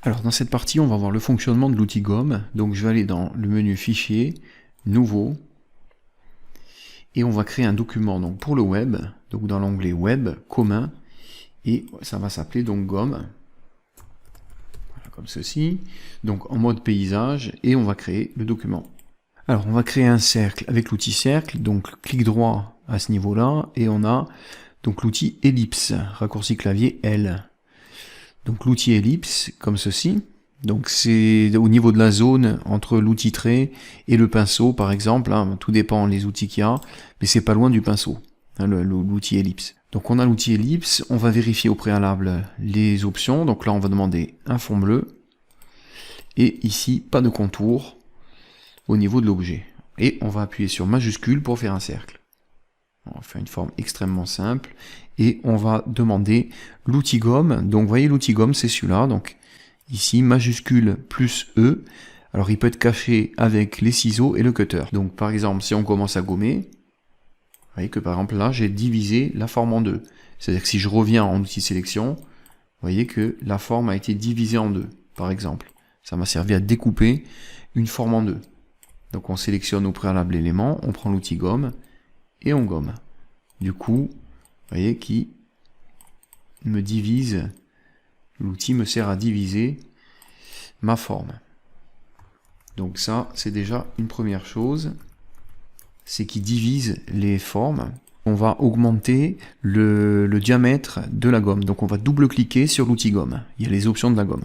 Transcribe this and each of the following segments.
Alors dans cette partie, on va voir le fonctionnement de l'outil gomme. Donc je vais aller dans le menu Fichier, Nouveau, et on va créer un document donc pour le web, donc dans l'onglet Web, commun, et ça va s'appeler donc gomme, voilà, comme ceci, donc en mode paysage, et on va créer le document. Alors on va créer un cercle avec l'outil cercle, donc clic droit à ce niveau-là, et on a donc l'outil ellipse, raccourci clavier L. Donc l'outil ellipse, comme ceci. Donc c'est au niveau de la zone entre l'outil trait et le pinceau, par exemple. Hein, tout dépend des outils qu'il y a, mais c'est pas loin du pinceau, hein, l'outil ellipse. Donc on a l'outil ellipse, on va vérifier au préalable les options. Donc là on va demander un fond bleu. Et ici, pas de contour au niveau de l'objet. Et on va appuyer sur majuscule pour faire un cercle. On va faire une forme extrêmement simple et on va demander l'outil gomme. Donc vous voyez l'outil gomme c'est celui-là, donc ici majuscule plus E. Alors il peut être caché avec les ciseaux et le cutter. Donc par exemple si on commence à gommer, vous voyez que par exemple là j'ai divisé la forme en deux. C'est-à-dire que si je reviens en outil sélection, vous voyez que la forme a été divisée en deux. Par exemple, ça m'a servi à découper une forme en deux. Donc on sélectionne au préalable l'élément, on prend l'outil gomme et on gomme. Du coup, vous voyez qui me divise, l'outil me sert à diviser ma forme. Donc ça, c'est déjà une première chose, c'est qu'il divise les formes. On va augmenter le diamètre de la gomme. Donc on va double-cliquer sur l'outil gomme. Il y a les options de la gomme.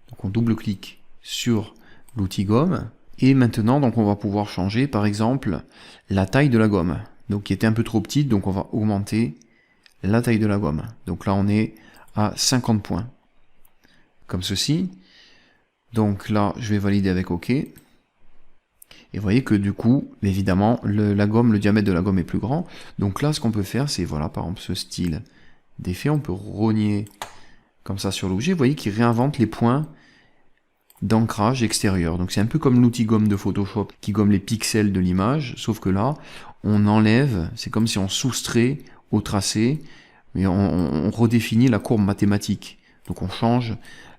Donc on double-clique sur l'outil gomme. Et maintenant, donc on va pouvoir changer, par exemple, la taille de la gomme. Donc qui était un peu trop petite, donc on va augmenter la taille de la gomme. Donc là on est à 50 points. Comme ceci. Donc là je vais valider avec OK. Et vous voyez que du coup, évidemment, la gomme, le diamètre de la gomme est plus grand. Donc là ce qu'on peut faire, c'est voilà, par exemple ce style d'effet, on peut rogner comme ça sur l'objet. Vous voyez qu'il réinvente les points d'ancrage extérieur. Donc c'est un peu comme l'outil gomme de Photoshop qui gomme les pixels de l'image, sauf que là, on enlève, c'est comme si on soustrait au tracé, mais on redéfinit la courbe mathématique. Donc on change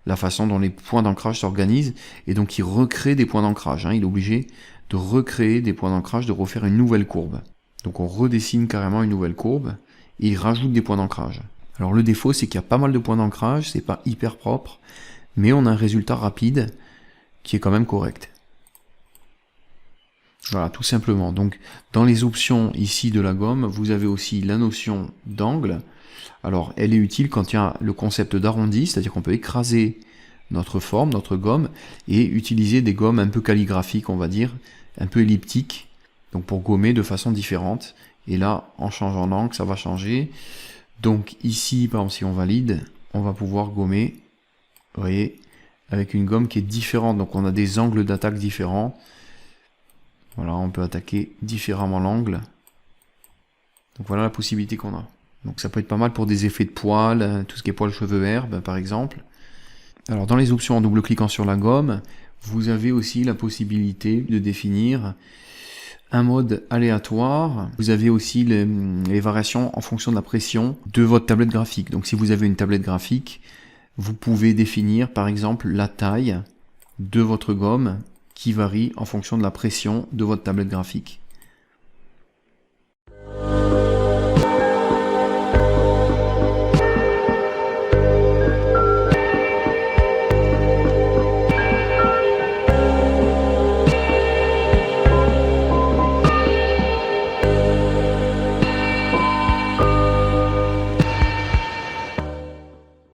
la façon dont les points d'ancrage s'organisent, et donc il recrée des points d'ancrage. Hein. Il est obligé de recréer des points d'ancrage, de refaire une nouvelle courbe. Donc on redessine carrément une nouvelle courbe, et il rajoute des points d'ancrage. Alors le défaut, c'est qu'il y a pas mal de points d'ancrage, c'est pas hyper propre, mais on a un résultat rapide qui est quand même correct. Voilà, tout simplement. Donc, dans les options ici de la gomme, vous avez aussi la notion d'angle. Alors, elle est utile quand il y a le concept d'arrondi, c'est-à-dire qu'on peut écraser notre forme, notre gomme, et utiliser des gommes un peu calligraphiques, on va dire, un peu elliptiques, donc pour gommer de façon différente. Et là, en changeant d'angle, ça va changer. Donc ici, par exemple, si on valide, on va pouvoir gommer, vous voyez, avec une gomme qui est différente. Donc on a des angles d'attaque différents. Voilà, on peut attaquer différemment l'angle. Donc voilà la possibilité qu'on a. Donc ça peut être pas mal pour des effets de poils, tout ce qui est poils, cheveux, herbes, par exemple. Alors dans les options, en double-cliquant sur la gomme, vous avez aussi la possibilité de définir un mode aléatoire. Vous avez aussi les variations en fonction de la pression de votre tablette graphique. Donc si vous avez une tablette graphique, vous pouvez définir par exemple la taille de votre gomme qui varie en fonction de la pression de votre tablette graphique.